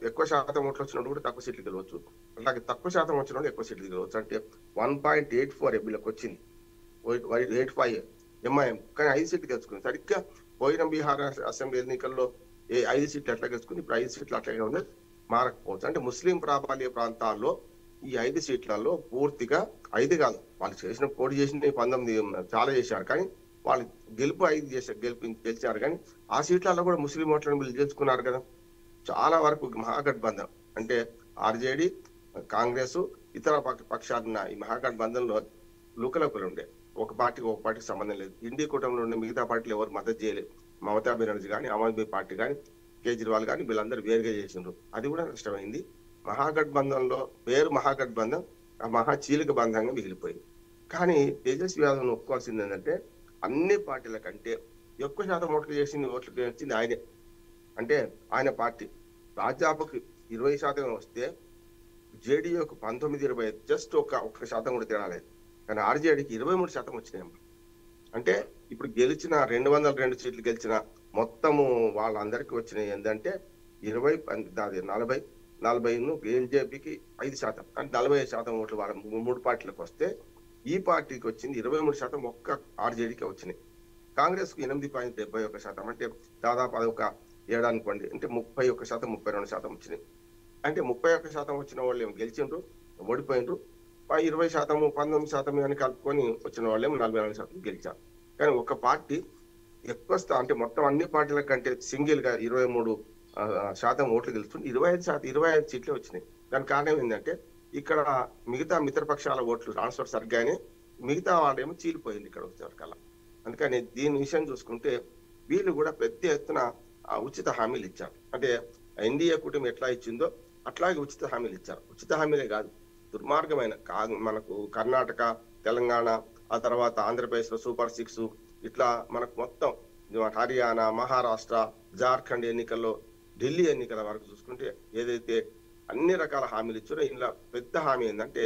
ఎక్కువ శాతం ఓట్లు వచ్చినప్పుడు కూడా తక్కువ సీట్లు గెలవచ్చు, అలాగే తక్కువ శాతం వచ్చినప్పుడు ఎక్కువ సీట్లు గెలవచ్చు. అంటే 1.84 ఎంపీలకు వచ్చింది, 85 ఎంఐఎం, కానీ 5 సీట్లు గెలుచుకుంది. సరిగ్గా పోయిన బీహార్ అసెంబ్లీ ఎన్నికల్లో 5 సీట్లు అట్లా గెలుచుకుంది, ఇప్పుడు 5 సీట్లు అట్లాగే ఉంది, మారకపోవచ్చు. అంటే ముస్లిం ప్రాబల్య ప్రాంతాల్లో ఈ 5 సీట్లలో పూర్తిగా 5 కాదు, వాళ్ళు పోటీ చేసిన 19 చాలా చేశారు, కానీ వాళ్ళు గెలుపు 5 గెలిచారు. కానీ ఆ సీట్లలో కూడా ముస్లిం ఓట్లను వీళ్ళు గెలుచుకున్నారు కదా. చాలా వరకు మహాగఠబంధన్ అంటే ఆర్జేడీ, కాంగ్రెస్, ఇతర పక్షాలున్న ఈ మహాగఠబంధన్ లో లుకలుకలు ఉండే, ఒక పార్టీకి సంబంధం లేదు. ఇండియా కూటమిలో ఉండే మిగతా పార్టీలు ఎవరు మద్దతు చేయలేదు. మమతా బెనర్జీ కానీ, ఆమ్ ఆద్మీ పార్టీ కానీ, కేజ్రీవాల్ కానీ వీళ్ళందరూ వేరుగా చేసిండ్రు, అది కూడా నష్టమైంది. మహాగఠబంధన్ లో పేరు మహాగఠబంధన్, ఆ మహా చీలిక బంధంగా మిగిలిపోయింది. కానీ తేజస్వి యాదవ్ ఒప్పుకోవాల్సింది ఏంటంటే అన్ని పార్టీల కంటే ఎక్కువ శాతం ఓట్లు చేసింది ఆయనే. అంటే ఆయన పార్టీ భాజపాకు 20% వస్తే జేడీయూకు 19-20 జస్ట్ ఒక్క శాతం కూడా తేడా లేదు. కానీ ఆర్జేడీకి 23% వచ్చినాయి. అంటే ఇప్పుడు గెలిచిన 202 సీట్లు గెలిచిన మొత్తము వాళ్ళందరికీ వచ్చినాయి ఏంటంటే 40 ఎల్జేపీకి 5%, అంటే 45% ఓట్లు వాళ్ళ 3 పార్టీలకు వస్తే ఈ పార్టీకి వచ్చింది 23%, ఒక్క ఆర్జేడీకి వచ్చినాయి. కాంగ్రెస్ కు 8.71%, అంటే దాదాపు అది ఒక ఏడానుకోండి, అంటే 31%, 32% వచ్చినాయి. అంటే 31% వచ్చిన వాళ్ళు ఏమో గెలిచిండ్రు, ఓడిపోయిండ్రు. 20%, 19% అని కలుపుకొని వచ్చిన వాళ్ళేమో 44% గెలిచారు. కానీ ఒక పార్టీ ఎక్కువ అంటే మొత్తం అన్ని పార్టీల కంటే సింగిల్ గా 23% ఓట్లు గెలుస్తుంది, 25 సీట్లే వచ్చినాయి. దానికి కారణం ఏంటంటే ఇక్కడ మిగతా మిత్రపక్షాల ఓట్లు ట్రాన్స్ఫర్ సరిగ్గానే, మిగతా వాళ్ళేమో చీలిపోయింది ఇక్కడ వచ్చేవరకల్లా. అందుకని దీని విషయం చూసుకుంటే వీళ్ళు కూడా పెద్ద ఎత్తున ఉచిత హామీలు ఇచ్చారు. అంటే ఎన్డీఏ కూటమి ఎట్లా ఇచ్చిందో అట్లాగే ఉచిత హామీలు ఇచ్చారు. ఉచిత హామీలే కాదు, దుర్మార్గమైన మనకు కర్ణాటక, తెలంగాణ, ఆ తర్వాత ఆంధ్రప్రదేశ్ లో సూపర్ 6, ఇట్లా మనకు మొత్తం హర్యానా, మహారాష్ట్ర, జార్ఖండ్ ఎన్నికల్లో, ఢిల్లీ ఎన్నికల వరకు చూసుకుంటే ఏదైతే అన్ని రకాల హామీలు ఇచ్చారో ఇందులో పెద్ద హామీ ఏంటంటే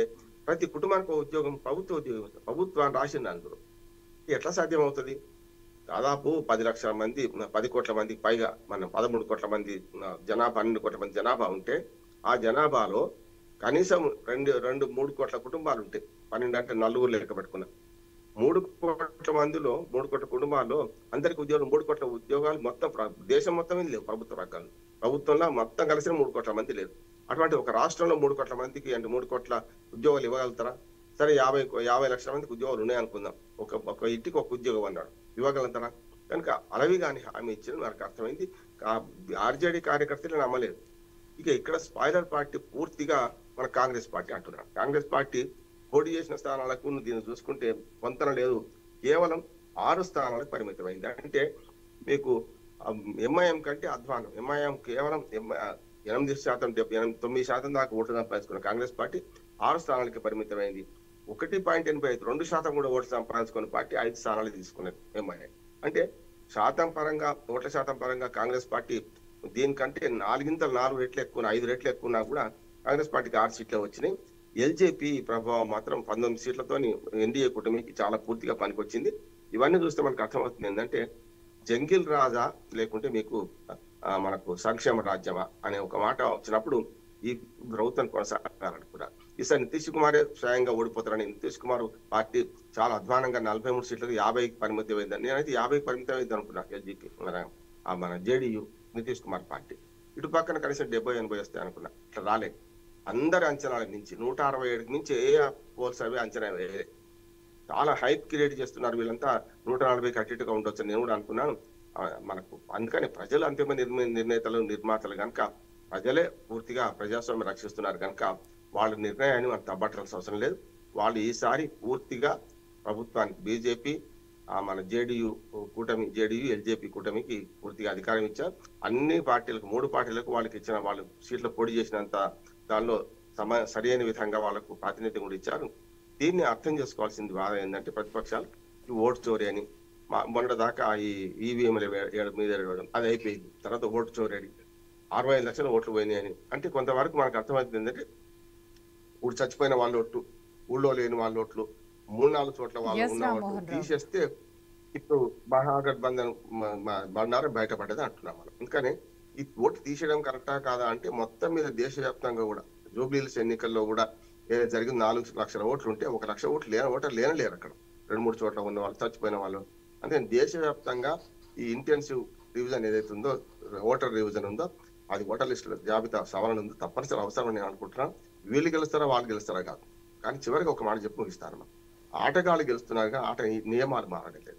ప్రతి కుటుంబానికి ఉద్యోగం, ప్రభుత్వ ఉద్యోగం, ప్రభుత్వాన్ని రాసింది అందులో. ఎట్లా సాధ్యం అవుతుంది? దాదాపు 10 లక్షల మంది, 10 కోట్ల మందికి పైగా, మన 13 కోట్ల మంది జనాభా, 12 కోట్ల మంది జనాభా ఉంటే ఆ జనాభాలో కనీసం 3 కోట్ల కుటుంబాలు ఉంటాయి. 12 అంటే నలుగురు లెక్క పెట్టుకున్నా 3 కోట్ల మందిలో 3 కోట్ల కుటుంబాల్లో అందరికి ఉద్యోగం, 3 కోట్ల ఉద్యోగాలు మొత్తం దేశం మొత్తం లేవు. ప్రభుత్వ రంగాలు ప్రభుత్వంలో మొత్తం కలిసిన 3 కోట్ల మంది లేరు. అటువంటి ఒక రాష్ట్రంలో 3 కోట్ల మందికి, అంటే 3 కోట్ల ఉద్యోగాలు ఇవ్వగలుగుతారా? సరే 50 లక్షల మందికి ఉద్యోగాలు ఉన్నాయి అనుకుందాం. ఒక ఇంటికి ఒక ఉద్యోగం అన్నాడు, ఇవ్వగలుగుతారా? కనుక అలవి కానీ హామీ ఇచ్చింది మనకు అర్థమైంది. ఆర్జేడీ కార్యకర్తలు నమ్మలేదు. ఇక ఇక్కడ స్పాయిలర్ పార్టీ పూర్తిగా మన కాంగ్రెస్ పార్టీ అంటున్నాడు. కాంగ్రెస్ పార్టీ పోటీ చేసిన స్థానాలకు దీన్ని చూసుకుంటే పొంతన లేదు, కేవలం 6 స్థానాలకు పరిమితమైంది. అంటే మీకు ఎంఐఎం కంటే అధ్వానం. ఎంఐఎం కేవలం 8%, 9% దాకా ఓట్లు సంపాదించుకున్న కాంగ్రెస్ పార్టీ 6 స్థానాలకి పరిమితమైంది. 1.85, 2% కూడా ఓట్లు సంపాదించుకున్న పార్టీ 5 స్థానాలు తీసుకున్నది ఎంఐఎం. అంటే శాతం పరంగా, ఓట్ల శాతం పరంగా కాంగ్రెస్ పార్టీ దీనికంటే 4 రెట్లు ఎక్కువ, 5 రెట్లు ఎక్కువన్నా కూడా కాంగ్రెస్ పార్టీకి 6 సీట్లే వచ్చినాయి. ఎల్జేపీ ప్రభావం మాత్రం 19 సీట్లతోని ఎన్డీఏ కూటమికి చాలా పూర్తిగా పనికొచ్చింది. ఇవన్నీ చూస్తే మనకు అర్థమవుతుంది ఏంటంటే జంగిల్ రాజా లేకుంటే మీకు మనకు సంక్షేమ రాజ్యమా అనే ఒక మాట వచ్చినప్పుడు ఈ ప్రభుత్వం కొనసాగాలని కూడా. ఈసారి నితీష్ కుమారే స్వయంగా ఓడిపోతారని, నితీష్ కుమార్ పార్టీ చాలా అధ్వానంగా 43 సీట్లకు 50కి పరిమితం అయిందని, నేనైతే 50కి పరిమితం అయింది అనుకున్నా. ఎల్జీపీ మన జేడీయూ నితీష్ కుమార్ పార్టీ ఇటు పక్కన కనీసం 70-80 వస్తాయి అనుకున్నా. ఇట్లా రాలేదు. అందరి అంచనాల నుంచి 167 నుంచి ఏ పోల్స్ అవి అంచనా వేయలే. చాలా హైప్ క్రియేట్ చేస్తున్నారు వీళ్ళంతా. 140 కట్టిట్టుగా ఉండొచ్చు నేను కూడా అనుకున్నాను. మనకు అందుకని ప్రజలు అంతిమ నిర్ణేతలు, నిర్మాతలు కనుక ప్రజలే పూర్తిగా ప్రజాస్వామ్యం రక్షిస్తున్నారు కనుక వాళ్ళ నిర్ణయాన్ని మనం తప్పట్టాల్సిన అవసరం లేదు. వాళ్ళు ఈసారి పూర్తిగా ప్రభుత్వానికి, బీజేపీ, మన జేడీయూ కూటమి, జేడీయూ ఎల్జేపీ కూటమికి పూర్తిగా అధికారం ఇచ్చారు. అన్ని పార్టీలకు, 3 పార్టీలకు వాళ్ళకి ఇచ్చిన, వాళ్ళు సీట్లు పోటీ చేసినంత దానిలో సరైన విధంగా వాళ్ళకు ప్రాతినిధ్యం కూడా ఇచ్చారు. దీన్ని అర్థం చేసుకోవాల్సింది బాధ ఏంటంటే ప్రతిపక్షాలు ఓటు చోరీ అని, మొన్న దాకా ఈ ఈవీఎంలు మీద వేయడం అది అయిపోయింది. తర్వాత ఓటు చోరీ అని 65 లక్షల ఓట్లు పోయినాయి అని. అంటే కొంతవరకు మనకు అర్థమవుతుంది ఏంటంటే ఇప్పుడు చచ్చిపోయిన వాళ్ళ ఓట్లు, ఊళ్ళో లేని వాళ్ళ ఓట్లు, 3-4 చోట్ల వాళ్ళు ఉన్న ఓట్లు తీసేస్తే ఇప్పుడు మహాగఠబంధన్ బండారం బయటపడ్డది అంటున్నాం మనం. అందుకని ఈ ఓటు తీసేయడం కరెక్టా కాదా అంటే మొత్తం మీద దేశవ్యాప్తంగా కూడా జూబ్లీహిల్స్ ఎన్నికల్లో కూడా ఏదైతే జరిగింది 4 లక్షల ఓట్లు ఉంటే 1 లక్ష ఓట్లు లేనలేరు అక్కడ 2-3 చోట్ల ఉన్న వాళ్ళు, చచ్చిపోయిన వాళ్ళు. అందుకని దేశవ్యాప్తంగా ఈ ఇంటెన్సివ్ రివిజన్ ఏదైతే ఉందో, ఓటర్ రివిజన్ ఉందో, అది ఓటర్ లిస్టుల జాబితా సవరణ ఉందో తప్పనిసరి అవసరం నేను అనుకుంటున్నాను. వీళ్ళు గెలుస్తారా వాళ్ళు గెలుస్తారా కాదు, కానీ చివరికి ఒక మాట చెప్పి ముగిస్తాను. మనం ఆటగాళ్ళు గెలుస్తున్నారు, ఆట నియమాలు మారలేదు.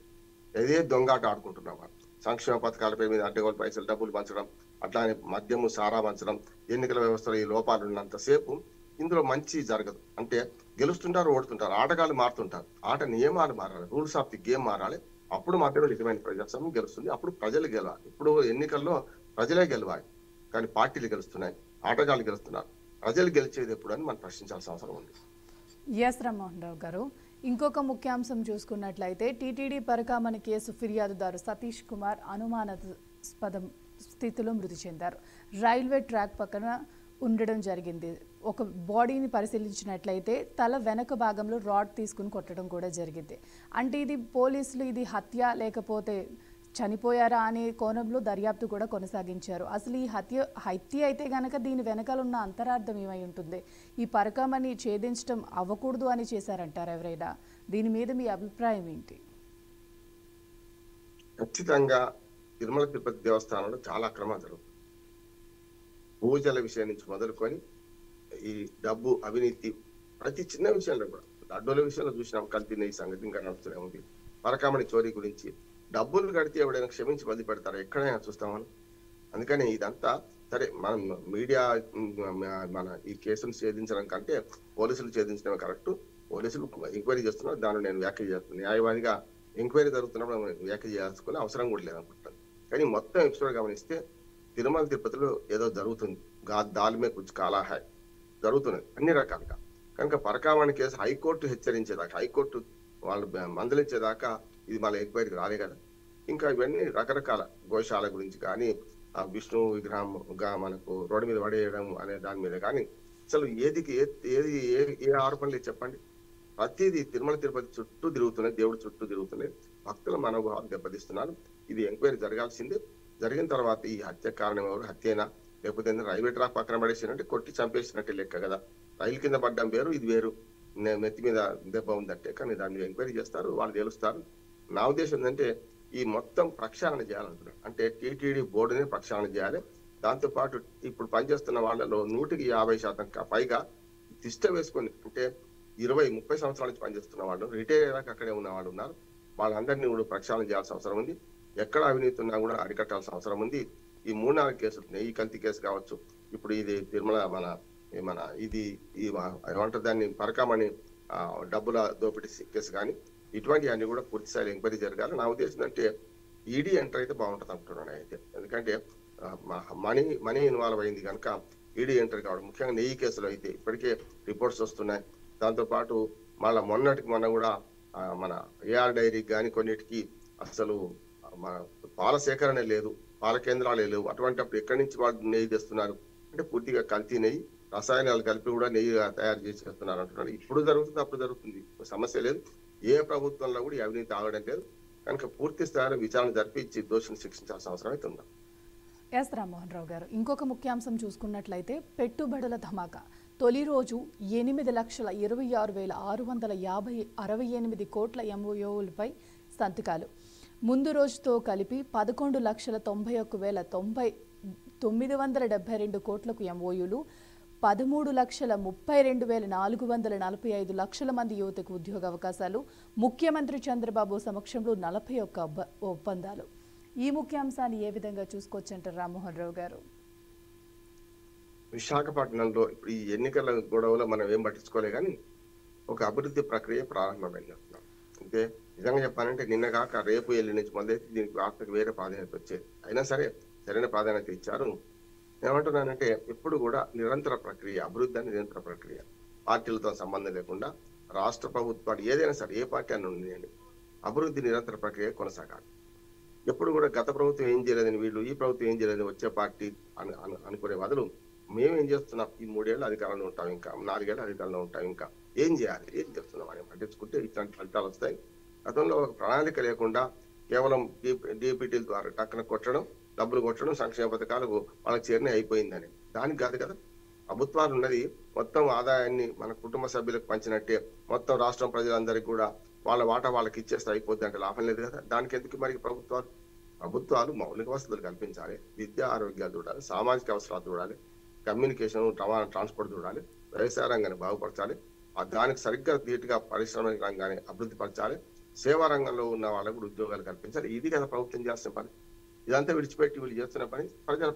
ఏదే దొంగాట ఆడుకుంటున్నాం. సంక్షేమ పథకాలపై మీద అడ్డగోలు పైసలు, డబ్బులు పంచడం, అట్లానే మద్యము, సారా పంచడం, ఎన్నికల వ్యవస్థలో ఈ లోపాలు ఉన్నంతసేపు ఇందులో మంచి జరగదు. అంటే గెలుస్తుంటారు, ఓడుతుంటారు, ఆటగాళ్ళు మారుతుంటారు. ఆట నియమాలు మారాలి, రూల్స్ ఆఫ్ ది గేమ్ మారాలి. అప్పుడు మాత్రమే నిజమైన ప్రజాస్వామ్యం గెలుస్తుంది. అప్పుడు ప్రజలు గెలవాలి. ఇప్పుడు ఎన్నికల్లో ప్రజలే గెలవాలి, కానీ పార్టీలు గెలుస్తున్నాయి, ఆటగాళ్ళు గెలుస్తున్నారు. ప్రజలు గెలిచేది ఎప్పుడు అని మనం ప్రశ్నించాల్సిన అవసరం ఉంది. ఎస్ రామ్మోహన్ రావు గారు, ఇంకొక ముఖ్యాంశం చూసుకున్నట్లయితే టీటీడీ పరకామణి కేసు ఫిర్యాదుదారు సతీష్ కుమార్ అనుమానాస్పద స్థితిలో మృతి చెందారు. రైల్వే ట్రాక్ పక్కన ఉండడం జరిగింది. ఒక బాడీని పరిశీలించినట్లయితే తల వెనక భాగంలో రాడ్ తీసుకుని కొట్టడం కూడా జరిగింది. అంటే ఇది పోలీసులు ఇది హత్య లేకపోతే చనిపోయారా అనే కోణంలో దర్యాప్తు కూడా కొనసాగించారు. అసలు ఈ హత్య అయితే గనక దీని వెనకాల ఉన్న అంతరార్థం ఏమై ఉంటుంది? ఈ పరకామణి ఛేదించడం అవ్వకూడదు అని చేశారంటారు ఎవరైనా? దీని మీద మీ అభిప్రాయం ఏంటి? ఖచ్చితంగా తిరుమల తిరుపతి దేవస్థానంలో చాలా అక్రమాలు జరుగుతుంది. పూజల విషయం నుంచి మొదలుకొని ఈ డబ్బు అవినీతి ప్రతి చిన్న విషయంలో కూడా, లడ్డూల విషయంలో చూసినాం కల్తీ ఈ సంగతి ఇంకా నడుస్తూనే ఉంది. పరకామణి చోరీ గురించి డబ్బులు కడితే ఎవడైనా క్షమించి వదిలిపెడతారా? ఎక్కడైనా చూస్తామని. అందుకని ఇదంతా సరే, మనం మీడియా మన ఈ కేసును ఛేదించడం కంటే పోలీసులు ఛేదించడమే కరెక్ట్. పోలీసులు ఎంక్వైరీ చేస్తున్నారు, దాన్ని నేను వ్యాఖ్య చేస్తున్నాను. న్యాయవాదిగా ఎంక్వైరీ జరుగుతున్నప్పుడు వ్యాఖ్య చేయాల్సుకునే అవసరం కూడా లేదనుకుంటాను. కానీ మొత్తం ఎపిసోడ్ గమనిస్తే తిరుమల తిరుపతిలో ఏదో జరుగుతుంది. దాల్మే కుచ్ కాలా హై జరుగుతున్నది అన్ని రకాలుగా. కనుక పరకామణి కేసు హైకోర్టు హెచ్చరించేదాకా, హైకోర్టు వాళ్ళు మందలించేదాకా ఇది మళ్ళీ ఎంక్వైరీకి రాలే కదా. ఇంకా ఇవన్నీ రకరకాల గోశాల గురించి కానీ, ఆ విష్ణు విగ్రహం మనకు రోడ్డు మీద పడేయడం అనే దాని మీద కానీ, అసలు ఏ ఆరోపణలు చెప్పండి. ప్రతిదీ తిరుమల తిరుపతి చుట్టూ తిరుగుతున్నాయి, దేవుడి చుట్టూ తిరుగుతున్నాయి. భక్తుల మనోభావాలు దెబ్బతీస్తున్నారు. ఇది ఎంక్వైరీ జరగాల్సిందే. జరిగిన తర్వాత ఈ హత్య కారణం ఎవరు, హత్యనా లేకపోతే రైల్వే ట్రాక్ పక్కన పడేసినట్టే కొట్టి చంపేసినట్టే లెక్క కదా. రైలు కింద పడ్డం వేరు, ఇది వేరు. నెత్తి మీద దెబ్బ ఉందంటే కానీ దాన్ని ఎంక్వైరీ చేస్తారు, వాళ్ళు తెలుస్తారు. నా ఉద్దేశం ఏంటంటే ఈ మొత్తం ప్రక్షాళన చేయాలంటున్నారు. అంటే టీటీడీ బోర్డుని ప్రక్షాళన చేయాలి. దాంతో పాటు ఇప్పుడు పనిచేస్తున్న వాళ్ళలో 150% పైగా తిష్ట వేసుకొని, అంటే 20-30 సంవత్సరాల నుంచి పనిచేస్తున్న వాళ్ళు, రిటైర్ అయ్యాక అక్కడే ఉన్న వాళ్ళు ఉన్నారు. వాళ్ళందరినీ కూడా ప్రక్షాళన చేయాల్సిన అవసరం ఉంది. ఎక్కడ అవినీతి ఉన్నా కూడా అరికట్టాల్సిన అవసరం ఉంది. ఈ 3-4 కేసులు, ఈ కల్తీ కేసు కావచ్చు, ఇప్పుడు ఇది తిరుమల మన ఇది ఏమంటారు దాన్ని పరకామణి డబ్బుల దోపిడీ కేసు కానీ, ఇటువంటివన్నీ కూడా పూర్తి స్థాయిలో ఎంక్వైరీ జరగాలి. నా ఉద్దేశం అంటే ఈడీ ఎంటర్ అయితే బాగుంటుంది అనుకుంటున్నాను అయితే. ఎందుకంటే మనీ ఇన్వాల్వ్ అయింది కనుక ఈడీ ఎంటర్ కావడం, ముఖ్యంగా నెయ్యి కేసులో అయితే ఇప్పటికే రిపోర్ట్స్ వస్తున్నాయి. దాంతో పాటు మళ్ళీ మొన్న కూడా మన ఏఆర్ డైరీకి కానీ కొన్నిటికి అసలు మన పాల సేకరణ లేదు, పాల కేంద్రాలే లేవు. అటువంటిప్పుడు ఎక్కడి నుంచి వాళ్ళు నెయ్యి తెస్తున్నారు అంటే పూర్తిగా కల్తీ నెయ్యి, రసాయనాలు కలిపి కూడా నెయ్యి తయారు చేసి చేస్తున్నారు అంటున్నారు. ఇప్పుడు జరుగుతుంది, అప్పుడు జరుగుతుంది, సమస్య లేదు. ఏ ప్రభుత్వంలో కూడా అవినీతి ఆగడం లేదు. కనుక పూర్తి స్థాయిలో విచారణ జరిపించి దోషులను శిక్షించాల్సిన అవసరం అయితే ఉంది. ఎస్ రామ్మోహన్ రావు గారు, ఇంకొక ముఖ్యాంశం చూసుకున్నట్లయితే పెట్టుబడుల ధమాకా. తొలి రోజు 8,26,668 కోట్ల ఎంఓయూలపై సంతకాలు. ముందు రోజుతో కలిపి 11,91,972 కోట్లకు ఎంఓయూలు, 13,32,445 లక్షల మంది యువతకు ఉద్యోగ అవకాశాలు, ముఖ్యమంత్రి చంద్రబాబు సమక్షంలో 41 ఒప్పందాలు. ఈ ముఖ్యాంశాన్ని ఏ విధంగా చూసుకోవచ్చంటారు రామ్మోహన్ రావు గారు? విశాఖపట్నంలో ఇప్పుడు ఈ ఎన్నికల గొడవలో మనం ఏం పట్టించుకోలే కానీ ఒక అభివృద్ధి ప్రక్రియ ప్రారంభమైంది. అంటే నిజంగా చెప్పాలంటే నిన్న కాక రేపు ఎల్లుండి నుంచి మొదలైతే దీనికి వార్తకు వేరే ప్రాధాన్యత వచ్చేది. అయినా సరే సరైన ప్రాధాన్యత ఇచ్చారు. ఏమంటున్నానంటే ఎప్పుడు కూడా నిరంతర ప్రక్రియ, అభివృద్ధి అని నిరంతర ప్రక్రియ, పార్టీలతో సంబంధం లేకుండా రాష్ట్ర ప్రభుత్వాలు ఏదైనా సరే ఏ పార్టీ అని ఉండేయండి, అభివృద్ధి నిరంతర ప్రక్రియ కొనసాగాలి. ఎప్పుడు కూడా గత ప్రభుత్వం ఏం చేయలేదని వీళ్ళు, ఈ ప్రభుత్వం ఏం చేయలేదని వచ్చే పార్టీ అనుకునే బదులు మేమేం చేస్తున్నాం, ఈ 3 ఏళ్ళు అధికారంలో ఉంటాం, ఇంకా 4 ఏళ్ళు అధికారంలో ఉంటాం, ఇంకా ఏం చేయాలి, ఏం చేస్తున్నాం అని పట్టించుకుంటే ఇట్లాంటి ఫలితాలు వస్తాయి. గతంలో ఒక ప్రణాళిక లేకుండా కేవలం డిపిటీల ద్వారా టక్కున కొట్టడం, డబ్బులు కొట్టడం, సంక్షేమ పథకాలకు వాళ్ళకి చేరిన అయిపోయిందని. దానికి కాదు కదా ప్రభుత్వాలు ఉన్నది. మొత్తం ఆదాయాన్ని మన కుటుంబ సభ్యులకు పంచినట్టే మొత్తం రాష్ట్రం ప్రజలందరికీ కూడా వాళ్ళ వాటా వాళ్ళకి ఇచ్చేస్తే అయిపోద్ది అంటే లాభం లేదు కదా. దానికి ఎందుకు మరి ప్రభుత్వాలు మౌలిక వసతులు కల్పించాలి, విద్య ఆరోగ్యాలు చూడాలి, సామాజిక అవసరాలు చూడాలి, కమ్యూనికేషన్ ట్రాన్స్పోర్ట్ చూడాలి, వ్యవసాయ రంగాన్ని బాగుపరచాలి, దానికి సరిగ్గా ధీటుగా పరిశ్రమ రంగాన్ని అభివృద్ధి పరచాలి, సేవా రంగంలో ఉన్న వాళ్ళకు కూడా ఉద్యోగాలు కల్పించాలి. ఇది కదా ప్రభుత్వం చేస్తున్న పని. ఇదంతా విడిచిపెట్టి వీళ్ళు చేస్తున్న పని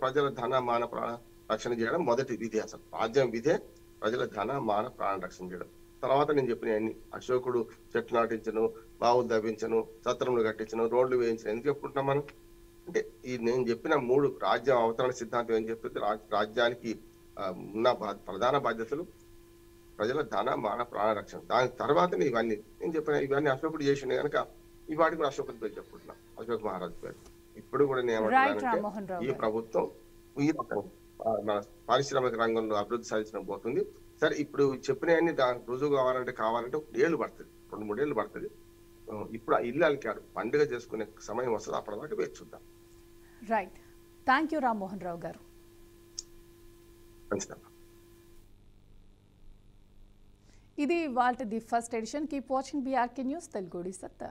ప్రజల ధన మాన ప్రాణ రక్షణ చేయడం మొదటి విధి. అసలు రాజ్యం విధే ప్రజల ధన మాన ప్రాణ రక్షణ చేయడం. తర్వాత నేను చెప్పిన అన్ని అశోకుడు చెట్లు నాటించను, బావులు దవ్వించను, సత్రములు కట్టించను, రోడ్లు వేయించను ఎందుకు చెప్పుకుంటున్నాం మనం అంటే ఈ నేను చెప్పిన 3 రాజ్యం అవతరణ సిద్ధాంతం ఏం చెప్తుంది, రాజ్యానికి ఉన్న ప్రధాన బాధ్యతలు ప్రజల ధన మాన ప్రాణ రక్షణ. దాని తర్వాతనే ఇవన్నీ నేను చెప్పిన ఇవన్నీ అశోకుడు చేసిండే కనుక ఈ వాటికి కూడా అశోకుడి పేరు చెప్పుకుంటున్నాం, అశోక్ మహారాజ్ పేరు. ఇప్పుడు కూడా నేను రైట్ ఏమంటున్నానంటే రామ్మోహన్ రావు ఈ గారు. ప్రభుత్వం ఈ రకంగా మన పారిశ్రామిక రంగంలో అభివృద్ధి సాధించబోతుంది. సరే ఇప్పుడు చెప్పినవన్నీ దానికి రుజువు కావాలంటే 1 ఏళ్ళు పడుతుంది, 2-3 ఏళ్ళు పడుతుంది. ఇప్పుడు ఆ ఇల్లు అలికాడు, పండుగ చేసుకునే సమయం వస్తుంది, అప్పటిదాకా వేచి చూద్దాం. Right, thank you Rammohan Rao గారు. మంచిదమ్మా. ఇది వాల్ట్ the first edition. Keep watching BRK news Telugu సత్తా.